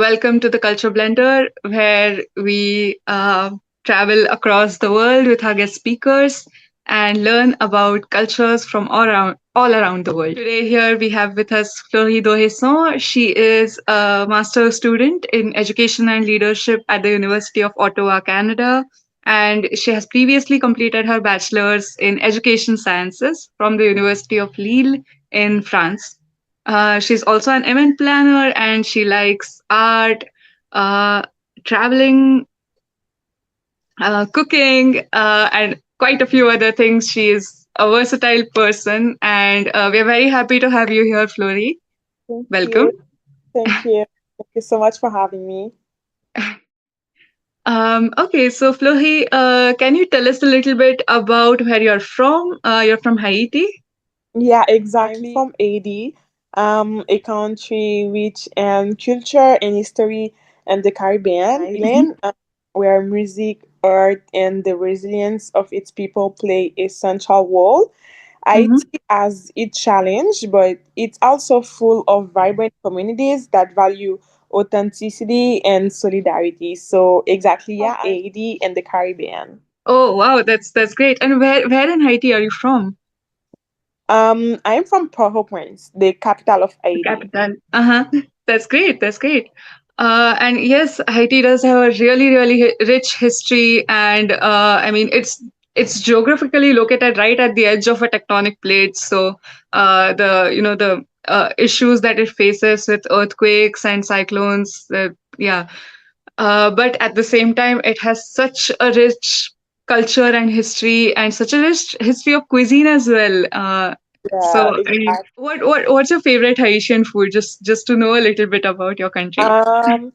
Welcome to the Culture Blender, where we travel across the world with our guest speakers and learn about cultures from all around the world. Today, here we have with us Florie Dohesson. She is a master's student in education and leadership at the University of Ottawa, Canada. And she has previously completed her bachelor's in education sciences from the University of Lille in France. She's also an event planner and she likes art, uh, traveling, cooking, and quite a few other things. She is a versatile person, and we're very happy to have you here, Florie. Thank Welcome. you. Thank you. Thank you so much for having me. Okay, so Florie, can you tell us a little bit about where you're from? You're from Haiti. Yeah, exactly. I'm from Haiti, a country rich in culture and history and the Caribbean Mhm. island, where music, art, and the resilience of its people play a central role. Mhm. Haiti has its challenge, but it's also full of vibrant communities that value authenticity and solidarity. So exactly, yeah, Okay. Haiti and the Caribbean. Oh wow, that's great. And where in Haiti are you from? I'm from Port-au-Prince, the capital of The Haiti. capital. Uh-huh. That's great. That's great. And yes, Haiti does have a really rich history, and I mean it's geographically located right at the edge of a tectonic plate. So the issues that it faces with earthquakes and cyclones, yeah. But at the same time, it has such a rich culture and history, and such a rich history of cuisine as well. Yeah, So, I mean, exactly. what's your favorite Haitian food? Just to know a little bit about your country. Um,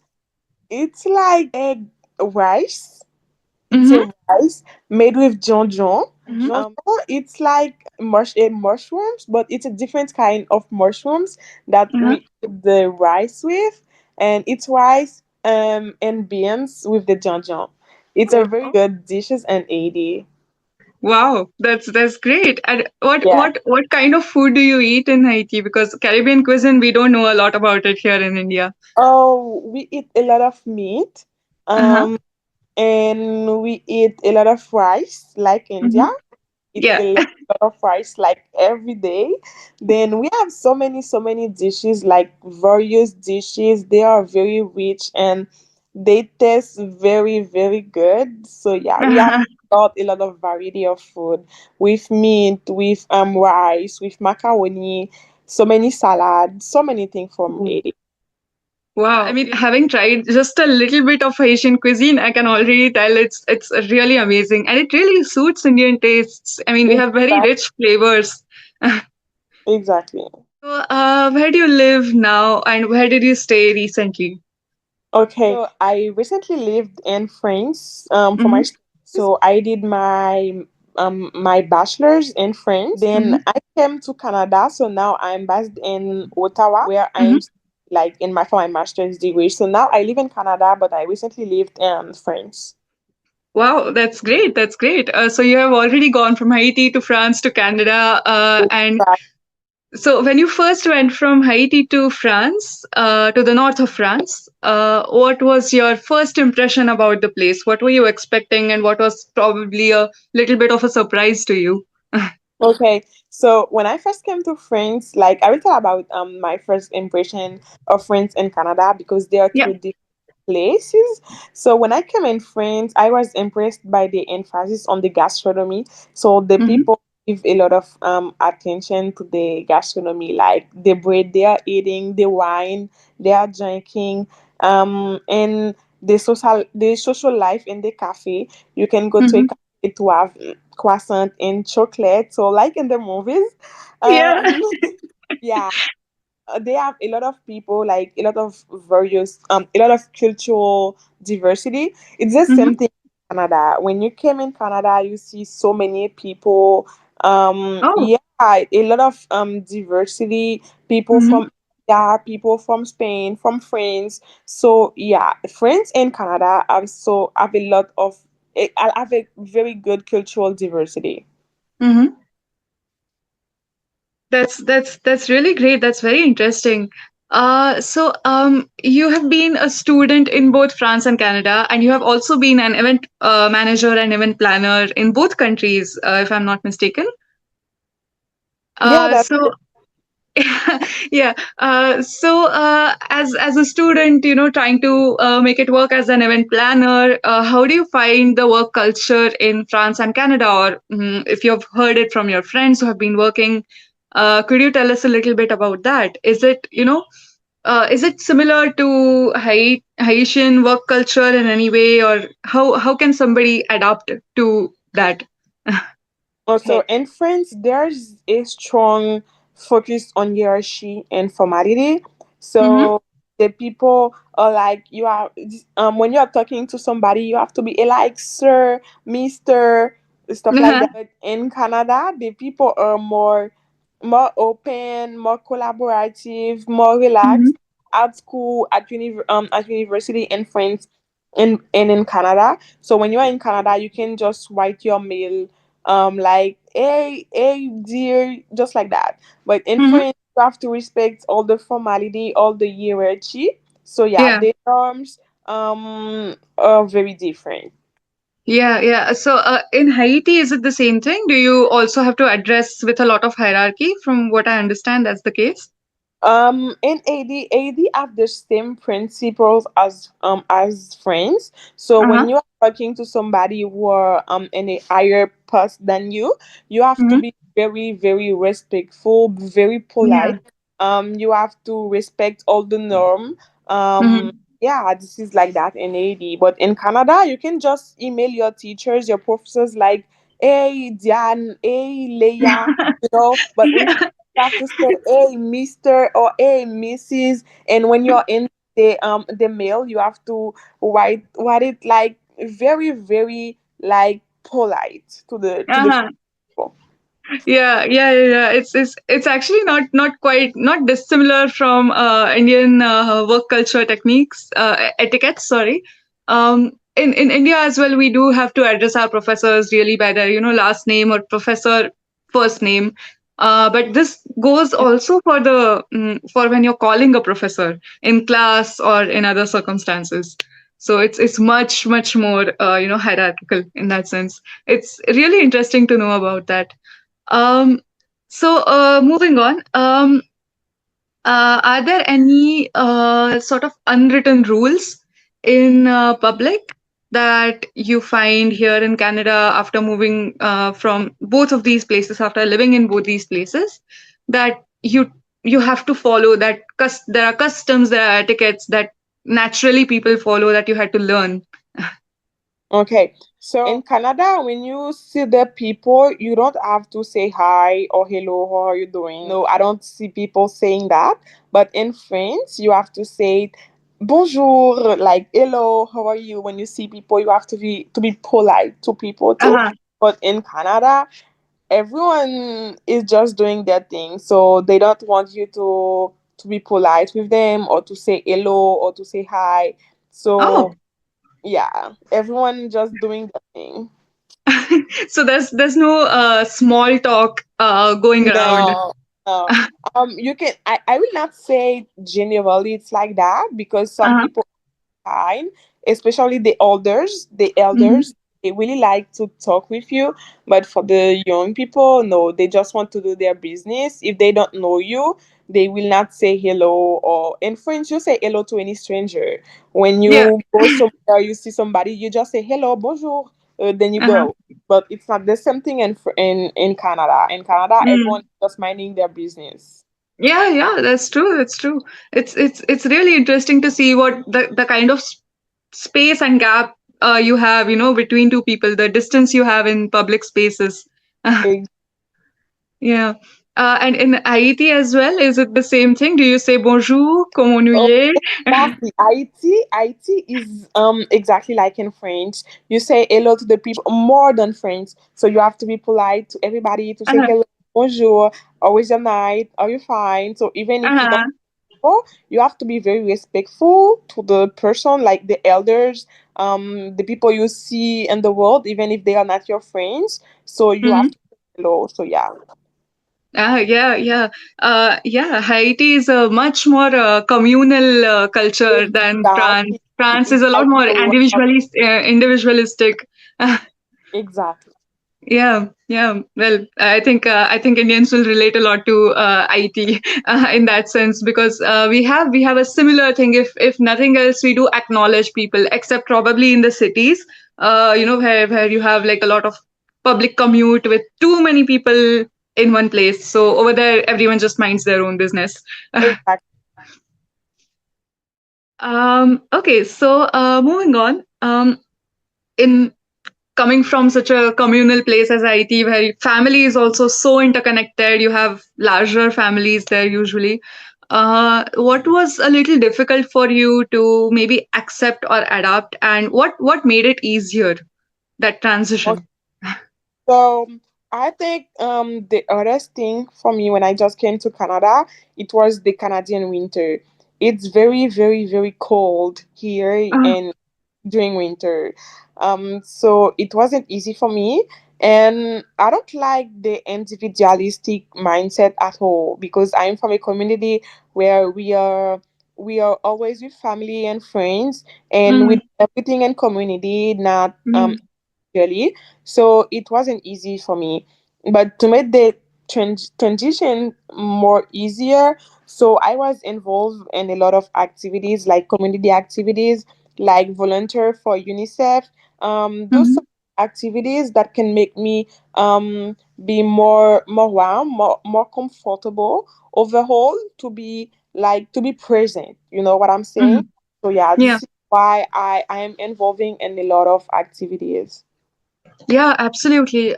it's like egg rice. It's Mm-hmm. a rice made with jonjon. Mm-hmm. It's like mushrooms, but it's a different kind of mushrooms that Uh-huh. we eat the rice with, and it's rice and beans with the jonjon. It's a very good dishes and 80. Wow, that's great. And what Yeah. what what kind of food do you eat in Haiti? Because Caribbean cuisine, we don't know a lot about it here in India. Oh, we eat a lot of meat. Uh-huh. Um, and we eat a lot of rice like India. Mm-hmm. Eat Yeah. a lot of rice like every day. Then we have so many dishes, like various dishes. They are very rich and they taste very good. So yeah, we have a lot of variety of food with meat, with rice, with macaroni, so many salads, so many things from Haiti. Wow. I mean, having tried just a little bit of Haitian cuisine, I can already tell it's really amazing, and it really suits Indian tastes. I mean, we have very Exactly. rich flavors. Exactly. So, where do you live now, and where did you stay recently? Okay, so I recently lived in France for my Mm-hmm. studies. So I did my bachelor's in France. Mm-hmm. Then I came to Canada. So now I'm based in Ottawa, where Mm-hmm. I'm like in my for my master's degree. So now I live in Canada, but I recently lived in France. Wow, that's great. That's great. So you have already gone from Haiti to France to Canada, and so, when you first went from Haiti to France, to the north of France, what was your first impression about the place? What were you expecting, and what was probably a little bit of a surprise to you? Okay, so when I first came to France, like I will tell about my first impression of France and Canada because they are Yeah. two different places. So when I came in France, I was impressed by the emphasis on the gastronomy. So the Mm-hmm. people give a lot of attention to the gastronomy, like the bread they are eating, the wine they are drinking, and the social life in the cafe. You can go to a Mm-hmm. cafe to have croissant and chocolate. So like in the movies, Yeah. um, yeah, they have a lot of people, like a lot of various a lot of cultural diversity. It's the Mm-hmm. same thing in Canada. When you came in Canada, you see so many people. Oh. Yeah, a lot of diversity. People Mm-hmm. from yeah, people from Spain, from France. So yeah, France and Canada have a lot of have a very good cultural diversity. Mm-hmm. That's really great. That's very interesting. You have been a student in both France and Canada, and you have also been an event manager and event planner in both countries, if I'm not mistaken. Yeah, Uh, that's so yeah. As a student, trying to make it work as an event planner, how do you find the work culture in France and Canada? Or if you've heard it from your friends who have been working, could you tell us a little bit about that? Is it similar to Haitian work culture in any way, or how can somebody adapt to that? also in France, there's a strong focus on hierarchy and formality. Mm-hmm. So the people are like you are when you are talking to somebody, you have to be like sir, Mister, stuff like Uh-huh. that. But in Canada, the people are more open, more collaborative, more Mm-hmm. relaxed. At school, at university in France, and in Canada. So when you are in Canada, you can just write your mail like hey dear, just like that. But in Mm-hmm. France, you have to respect all the formality, all the hierarchy. So yeah, Yeah. the norms are very different. Yeah, yeah. In Haiti, is it the same thing? Do you also have to address with a lot of hierarchy? From what I understand, that's the case. In AD have the same principles as friends. So Uh-huh. when you are talking to somebody who are in a higher post than you have to Mm-hmm. be very, very respectful, very polite. Yeah. You have to respect all the norm. Um, Mm-hmm. yeah, this is like that in AD. But in Canada, you can just email your teachers, your professors, like, hey Diane, hey Leia, But with Yeah. you have to say hey Mr. or hey Mrs. And when you're in the mail, you have to write it like very, very like polite to the Uh-huh. people. Yeah. It's actually not quite not dissimilar from Indian work culture techniques, etiquettes. Sorry. In India as well, we do have to address our professors really by their last name or professor first name. But this goes also for for when you're calling a professor in class or in other circumstances. So it's much more hierarchical in that sense. It's really interesting to know about that. Moving on, are there any sort of unwritten rules in public that you find here in Canada after moving from both of these places, after living in both these places, that you have to follow? That there are customs, there are etiquettes that naturally people follow that you had to learn. Okay, so in Canada, when you see the people, you don't have to say hi or hello, how are you doing? No, I don't see people saying that. But in France, you have to say bonjour, like hello, how are you? When you see people, you have to be polite to people too. Uh-huh. But in Canada, everyone is just doing their thing, so they don't want you to be polite with them or to say hello or to say hi. Oh, So yeah, everyone just doing the thing. so there's no small talk going around. No, no. You can. I will not say generally it's like that because some Uh-huh. people kind, especially the elders. The Mm-hmm. elders, they really like to talk with you, but for the young people, no, they just want to do their business. If they don't know you, they will not say hello. Or in French, you say hello to any stranger. When Yeah. you go somewhere, you see somebody, you just say hello, bonjour, then you Uh-huh. go. But it's not the same thing in Canada. In Canada, everyone Mm. is just minding their business. Yeah, that's true. That's true. It's really interesting to see what the kind of space and gap you have, between two people, the distance you have in public spaces. Yeah. And in Haiti as well, is it the same thing? Do you say bonjour, comment Oh, nous exactly. IT is exactly like in French. You say hello to the people more than French. So you have to be polite to everybody to say Uh-huh. hello, bonjour, how is your night? Are you fine? So even if you don't Uh-huh. know, you have to be very respectful to the person, like the elders, the people you see in the world, even if they are not your friends. So you have Mhm. to say hello. So yeah. Yeah, yeah. Yeah, Haiti is a much more communal culture than France. Exactly. France is a lot more Exactly. individualistic. Exactly. Yeah, yeah. Well, I think Indians will relate a lot to IT in that sense because we have a similar thing. If nothing else, we do acknowledge people, except probably in the cities. Where you have like a lot of public commute with too many people in one place. So over there, everyone just minds their own business. Exactly. Okay, so moving on. In coming from such a communal place as IT, where family is also so interconnected, you have larger families there usually. What was a little difficult for you to maybe accept or adapt, and what made it easier, that transition? So I think the hardest thing for me when I just came to Canada, it was the Canadian winter. It's very, very, very cold here Uh, and during winter. So it wasn't easy for me. And I don't like the individualistic mindset at all because I'm from a community where we are always with family and friends and mm, with everything in community, not mm, really. So it wasn't easy for me. But to make the transition more easier, so I was involved in a lot of activities like community activities, like volunteer for UNICEF. Those mm, sort of activities that can make me be more warm, more comfortable overall to be present. You know what I'm saying? mm. So yeah, Yeah. this is why I am involving in a lot of activities. Yeah, absolutely.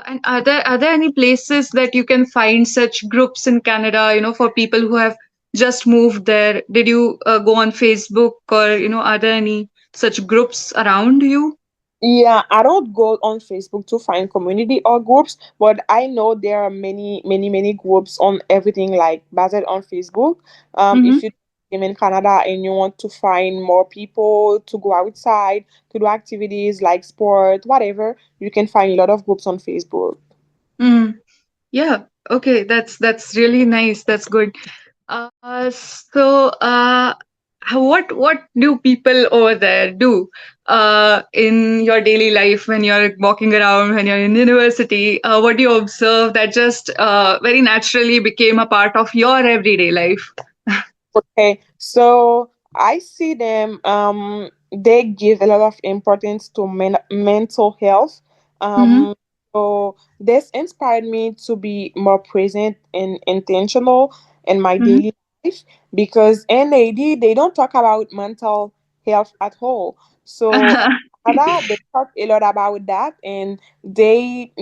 And are there any places that you can find such groups in Canada? You know, for people who have just moved there. Did you go on Facebook, or are there any such groups around you? Yeah, I don't go on Facebook to find community or groups, but I know there are many, many, many groups on everything like based on Facebook. Mm-hmm. If you live in Canada and you want to find more people to go outside to do activities like sport, whatever, you can find a lot of groups on Facebook. Mm. Yeah. Okay. That's really nice. That's good. What do people over there do in your daily life when you're walking around, when you're in university? What do you observe that just very naturally became a part of your everyday life? Okay, so I see them. They give a lot of importance to mental health. Mm-hmm. Um, so this inspired me to be more present and intentional in my Mm-hmm. daily life because NAD they don't talk about mental health at all. So Canada, they talk a lot about that, and they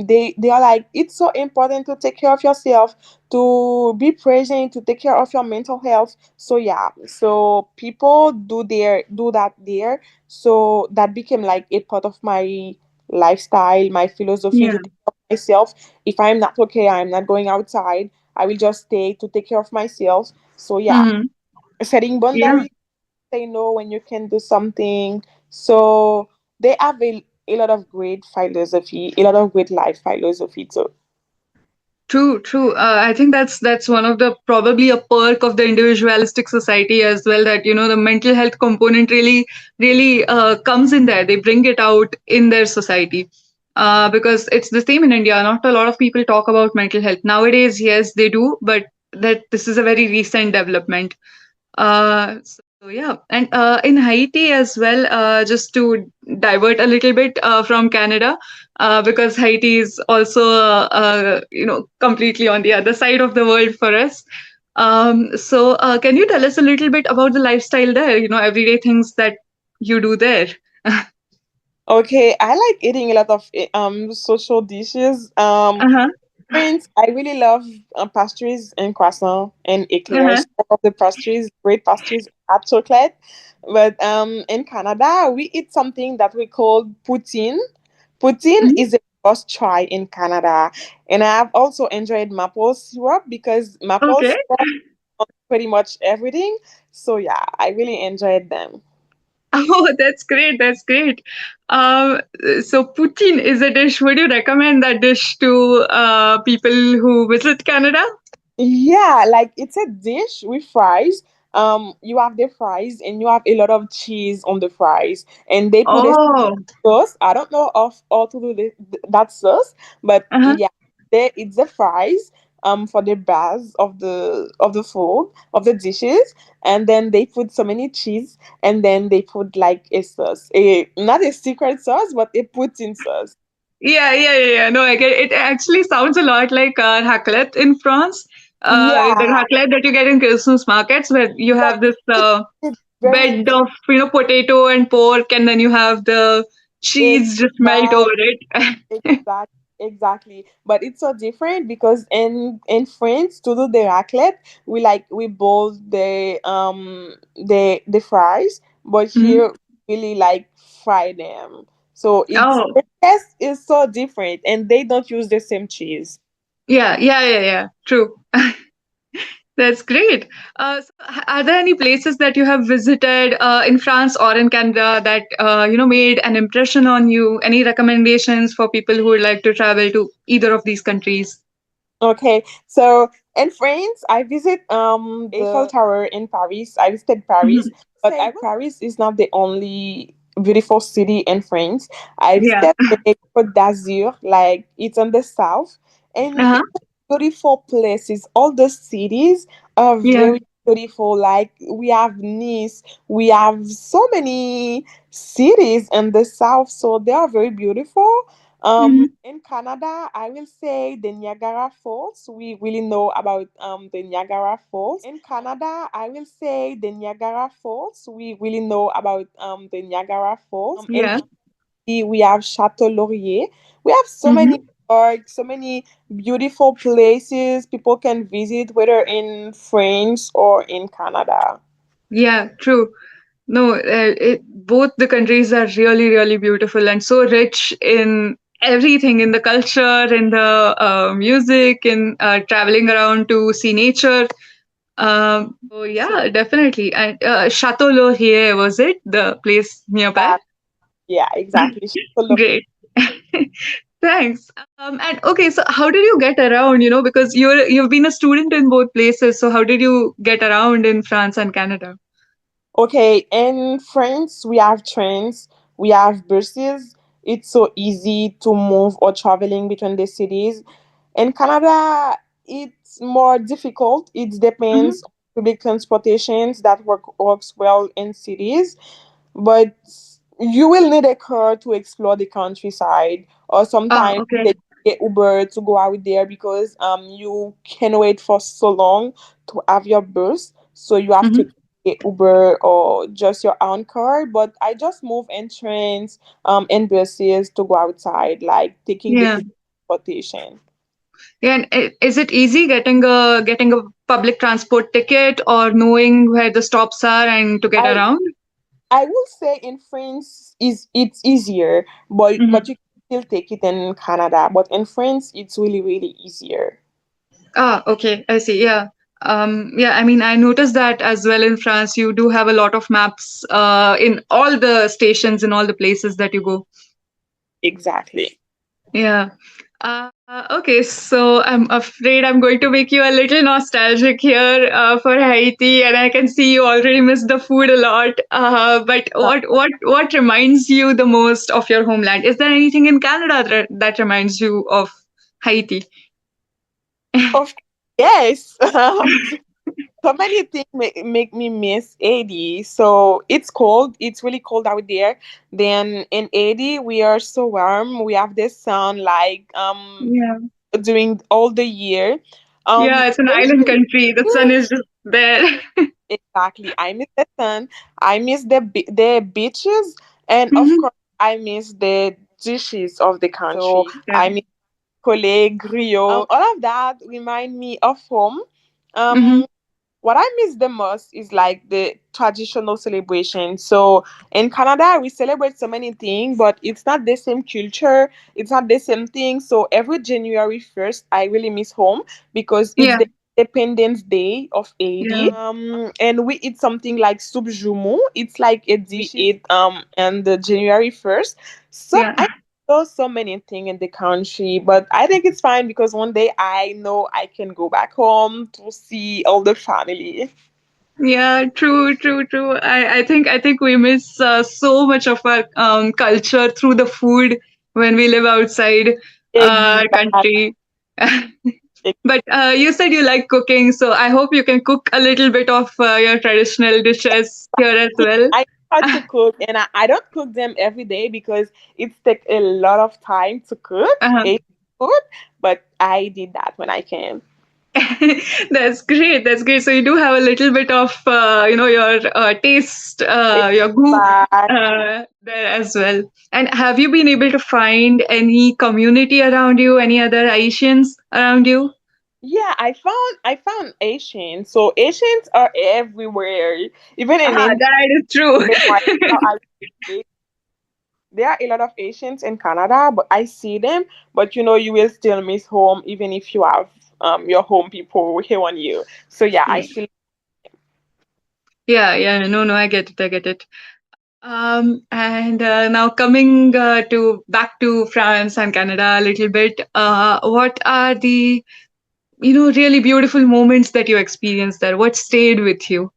are like it's so important to take care of yourself, to be present, to take care of your mental health. So yeah, so people do that there. So that became like a part of my lifestyle, my philosophy to Yeah. take care of myself. If I'm not okay, I'm not going outside. I will just stay to take care of myself. So yeah, Mm-hmm. setting Yeah. boundaries, say no when you can do something. So they have a lot of great philosophy, a lot of great life philosophy too. True, true. I think that's one of the probably a perk of the individualistic society as well. That the mental health component really comes in there. They bring it out in their society because it's the same in India. Not a lot of people talk about mental health nowadays. Yes, they do, but that this is a very recent development. So yeah, and in Haiti as well, just to divert a little bit from Canada, because Haiti is also completely on the other side of the world for us. So can you tell us a little bit about the lifestyle there? Everyday things that you do there. Okay, I like eating a lot of social dishes. Uh-huh. Prince, I really love pastries and croissant and Uh-huh. eclairs. All of the pastries, great pastries, hot chocolate. But in Canada, we eat something that we call poutine. Poutine Mhm. is a must try in Canada, and I have also enjoyed maple syrup because maple Okay. syrup on pretty much everything. So yeah, I really enjoyed them. Oh, that's great. That's great. Um, so poutine is a dish. Would you recommend that dish to people who visit Canada? Yeah, like it's a dish with fries. You have the fries and you have a lot of cheese on the fries, and they put a Oh, sauce. I don't know of how to do that sauce, but uh-huh. yeah, there it's the fries. For the base of the food of the dishes, and then they put so many cheese, and then they put like a sauce, a not a secret sauce, but a poutine sauce. Yeah. No, I get it. It actually sounds a lot like raclette in France. The Yeah, raclette that you get in Christmas markets, where you but have this it's very bed of potato and pork, and then you have the cheese just melt over exact. it. Exactly, exactly. But it's so different because in France to do the raclette, we boil the fries, but Mhm. here we really like fry them. So it's Oh, the taste is so different, and they don't use the same cheese. yeah. True. That's great. Are there any places that you have visited in France or in Canada that made an impression on you? Any recommendations for people who would like to travel to either of these countries? Okay, so in France, I visit the Eiffel Tower in Paris. I visited Paris, Mhm. but I will Paris is not the only beautiful city in France. I Yeah. visited the Côte d'Azur, like it's on the south, and Uh-huh. it's a beautiful places. All the cities are Yeah. very beautiful. Like we have Nice, we have so many cities in the south, so they are very beautiful. Mhm. In Canada, I will say the Niagara Falls. We really know about the Niagara Falls. In Canada, I will say the Niagara Falls. We really know about the Niagara Falls. In Yeah. Haiti, we have Chateau Laurier. We have so many Mhm. parks, so many beautiful places people can visit, whether in France or in Canada. Yeah. True. No, both the countries are really, really beautiful and so rich in everything, in the culture, in the music, in traveling around to see nature. So yeah, definitely. And Chateau Laurier, was it the place nearby? Uh, yeah, exactly. Chateau Great. Thanks. And okay, so how did you get around? Because you've been a student in both places. So how did you get around in France and Canada? Okay, in France, we have trains, we have buses. It's so easy to move or traveling between the cities. In Canada, it's more difficult. It Hmm. depends on public transportations that works well in cities, but you will need a car to explore the countryside, or Ah, sometimes okay. take Uber to go out there because you can wait for so long to have your bus, so you have to Hmm. take Uber or just your own car. But I just move in trains, and buses to go outside, like taking the Yeah. public transportation. Yeah. And is it easy getting a public transport ticket or knowing where the stops are and to get I around? I will say in France is it's easier, but Hmm. you can still take it in Canada. But in France, it's really easier. Ah, okay. I see. Yeah. Yeah, I mean, I noticed that as well in France. You do have a lot of maps in all the stations, in all the places that you go. Exactly. Yeah. Okay, so I'm afraid I'm going to make you a little nostalgic here for Haiti, and I can see you already miss the food a lot. But Uh, what reminds you the most of your homeland? Is there anything in Canada that reminds you of Haiti? of yes. So many things make me miss 80. So it's cold. It's really cold out there. Then in 80, we are so warm. We have the sun like Yeah. during all the year. Yeah, it's an There is island country. The sun is just there. exactly. I miss the sun. I miss the beaches, and of Hmm. course, I miss the dishes of the country. So Yeah. I miss collègue, griot. All of that remind me of home. Hmm. Um, what I miss the most is like the traditional celebration. So in Canada, we celebrate so many things, but it's not the same culture. It's not the same thing. So every January 1st, I really miss home because it's Yeah. the Independence Day of Yeah. Haiti. And we eat something like soup jumu. It's like a dish we eat on the January 1st. Yeah. I know so many things in the country, but I think it's fine because one day I know I can go back home to see all the family. Yeah, true, true, true. I think we miss so much of our culture through the food when we live outside our Exactly. country. But you said you like cooking, so I hope you can cook a little bit of your traditional dishes here as well. I try to cook, and I don't cook them every day because it takes a lot of time to cook Uh-huh. a food. But I did that when I can. That's great. That's great. So you do have a little bit of, your taste, your goo But there as well. And have you been able to find any community around you, any other Asians around you? yeah, I found Asians. So Asians are everywhere. Even in Ah, India, that is true. right now, there are a lot of Asians in Canada, but I see them. But you will still miss home even if you have your home people here on you. So yeah, I Mm. still. Yeah, yeah. No, no, I get it. I get it. And now coming to back to France and Canada a little bit, what are the really beautiful moments that you experienced there? What stayed with you?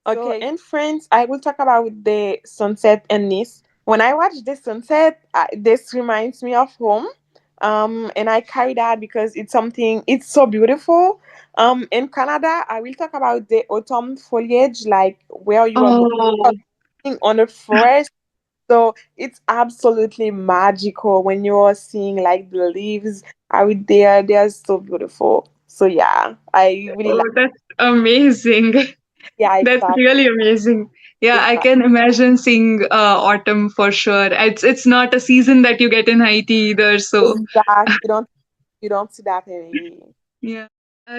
So in France, I will talk about the sunset in Nice. When I watch the sunset, this reminds me of home. And I carry that because it's so beautiful. In Canada, I will talk about the autumn foliage, like where you are Oh, going on a forest. So it's absolutely magical when you're seeing like the leaves out there. They're so beautiful. So yeah, I really oh, like. that's amazing. Yeah, That's exactly. really amazing. Yeah, I Exactly. can imagine seeing autumn for sure. It's not a season that you get in Haiti either, so Exactly. You don't see that in. yeah.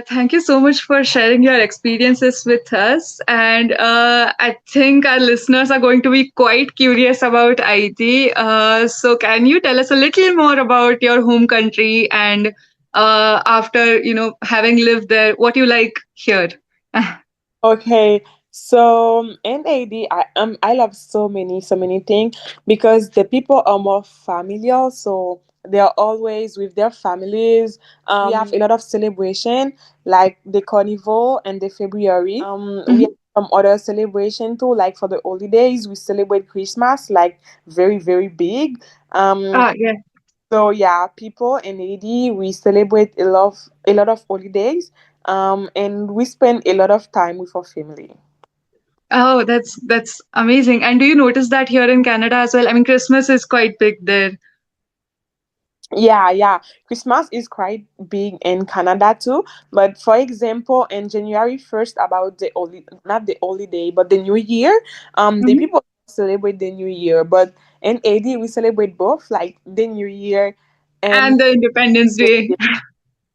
Thank you so much for sharing your experiences with us. And I think our listeners are going to be quite curious about Haiti. So, can you tell us a little more about your home country and after having lived there, what you like here? Okay, so in AD, I love so many things because the people are more familiar, so they are always with their families. We have a lot of celebration like the carnival and the February. We have Mhm. some other celebration too, like for the holidays, we celebrate Christmas like very very big. Um, Ah, yeah. So yeah, people in AD we celebrate a lot of holidays, and we spend a lot of time with our family. Oh, that's amazing. And do you notice that here in Canada as well? I mean, Christmas is quite big there. Yeah, yeah. Christmas is quite big in Canada too. But for example, in January 1st, about the only not the holiday, but the New Year, the Mhm. people celebrate the New Year. But in AD we celebrate both, like the New Year And and the Independence the Day.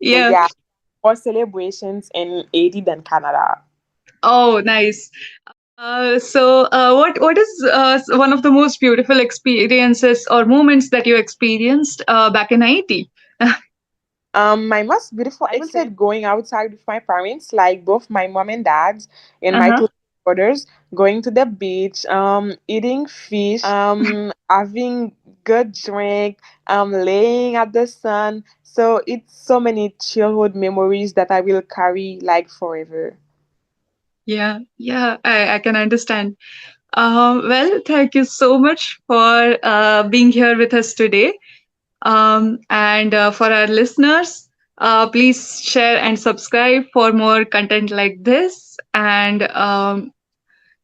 so Yeah. yeah, more celebrations in AD than Canada. Oh, nice. What is one of the most beautiful experiences or moments that you experienced back in Haiti? My most beautiful, I will say, going outside with my parents, like both my mom and dad, and my Uh-huh. two brothers, going to the beach, eating fish, having good drink, laying at the sun. So it's so many childhood memories that I will carry like forever. Yeah, yeah, I can understand. Well, thank you so much for being here with us today. And for our listeners, please share and subscribe for more content like this. And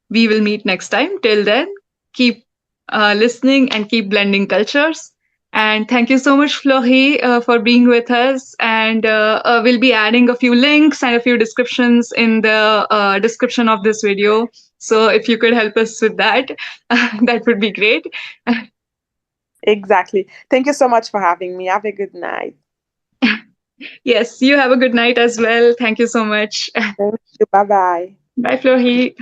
we will meet next time. Till then, keep listening and keep blending cultures. And thank you so much, Florie, for being with us. And we'll be adding a few links and a few descriptions in the description of this video. So if you could help us with that, that would be great. Exactly. Thank you so much for having me. Have a good night. Yes, you have a good night as well. Thank you so much. Thank you. Bye bye. Bye, Florie.